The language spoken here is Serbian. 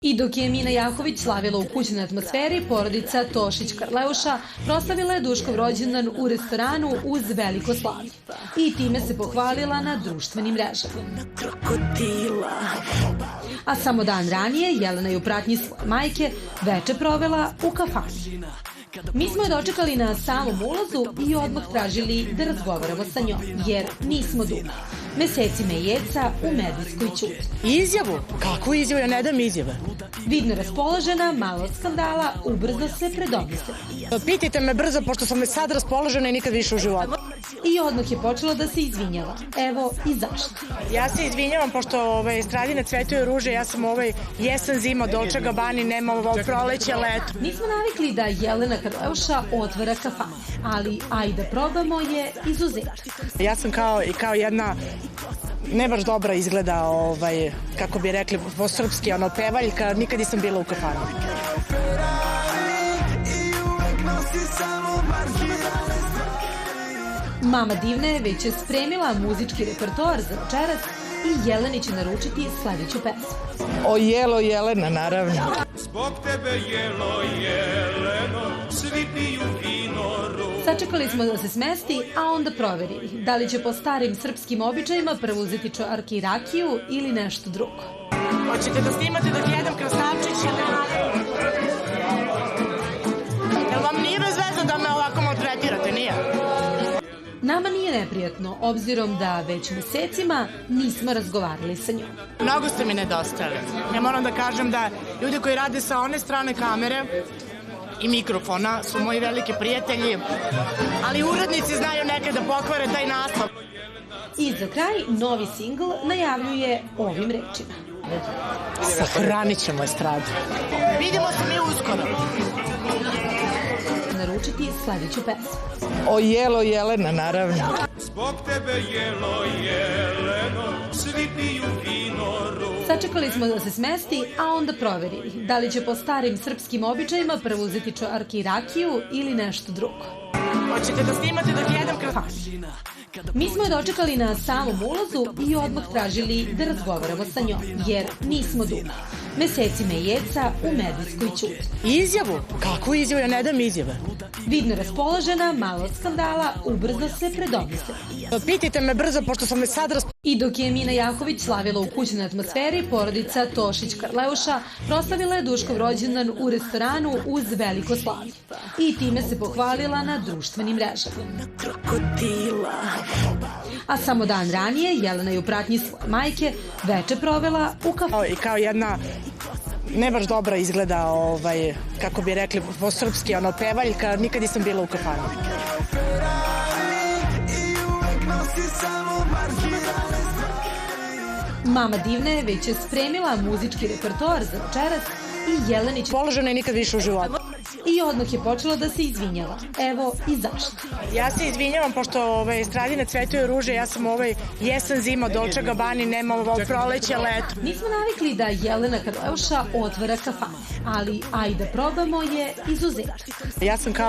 I dok je Mina Jahović slavila u kućnoj atmosferi, porodica Tošić-Karleuša proslavila je Duškov rođendan u restoranu uz veliko slavlje. I time se pohvalila na društvenim mrežama. A samo dan ranije Jelena je u pratnji svoje majke veče provela u kafani. Mi smo je dočekali na samom ulazu i odmah tražili da razgovaramo sa njom, jer nismo dugo. Mesecima je jeca u medijskoj ćuti. Izjavu? Kakvu izjavu? Ja ne dam izjave. Vidno raspoložena, malo od skandala, ubrzo se predomislila. Pitajte me brzo, pošto sam već sad raspoložena i nikad više u životu. I odmah je počela da se izvinjava. Evo i zašto. Ja se izvinjavam, pošto stradine cvetuju ruže, ja sam jesen, zima, Dolce Gabbani, nema proleće, leto. Nismo navikli da Jelena Karleuša otvara kafanu, ali ajde probamo je izuzetak. Ja sam kao jedna ne baš dobra izgleda, kako bi rekli po srpski, pevaljka, nikad nisam bila u kafanu. Mama Divne već je spremila muzički repertoar za večeras i Jeleni će naručiti sledeću pesmu. O jelo Jelena, naravno. Zbog tebe jelo Jeleno, svi piju vino. Sačekali smo da se smesti, a onda proverili da li će po starim srpskim običajima prvo uzeti čarki i rakiju ili nešto drugo. Hoćete da snimate dok jedem krastavčić ili ne? Jel vam nije bez veze da me ovako maltretirate, nije? Nama nije neprijatno, obzirom da već mesecima nismo razgovarali sa njom. Mnogo ste mi nedostali. Ja moram da kažem da ljudi koji rade sa one strane kamere i mikrofona su moji veliki prijatelji, ali urednici znaju nekad da pokvare taj naslov. I za kraj, novi singl najavljuje ovim rečima. Sahranit ćemo estradu. Vidimo se mi uskoro. Naručiti sledeću pesmu. O jelo Jelena, naravno. Zbog tebe jelo Jeleno, svi piju vino. Sačekali smo da se smesti, a onda proverili da li će po starim srpskim običajima prvo uzeti čarki i rakiju ili nešto drugo. Hoćete da snimate dok jedem krastavčić? Mi smo je dočekali na samom ulazu i odmah tražili da razgovaramo sa njom, jer nismo dugo. Mesecima je jeca u medijskoj ćuti. Izjavu? Kakvu izjavu? Ja ne dam izjave. Vidno raspoložena, malo od skandala, ubrzo se predomislila. Pitajte me brzo, pošto sam već sad I dok je Mina Jahović slavila u kućnoj atmosferi, porodica Tošić-Karleuša proslavila je Duškov rođendan u restoranu uz veliko slavlje. I time se pohvalila na društvenim mrežama. A samo dan ranije Jelena je u pratnji svoje majke veče provela u kafani. Kao jedna ne baš dobra izgleda, kako bi rekli po srpski, pevaljka, nikad nisam bila u kafanu. Mama Divne već je spremila muzički repertoar za večeras i Jeleni će... Položena i nikad više u životu. I odmah je počela da se izvinjava. Evo i zašto. Ja se izvinjavam, pošto stradine cvetuju ruže, ja sam jesen, zima, Dolce Gabbani, nema proleće, leto. Nismo navikli da Jelena Karleuša otvara kafanu, ali ajde probamo je izuzetak. Ja sam kao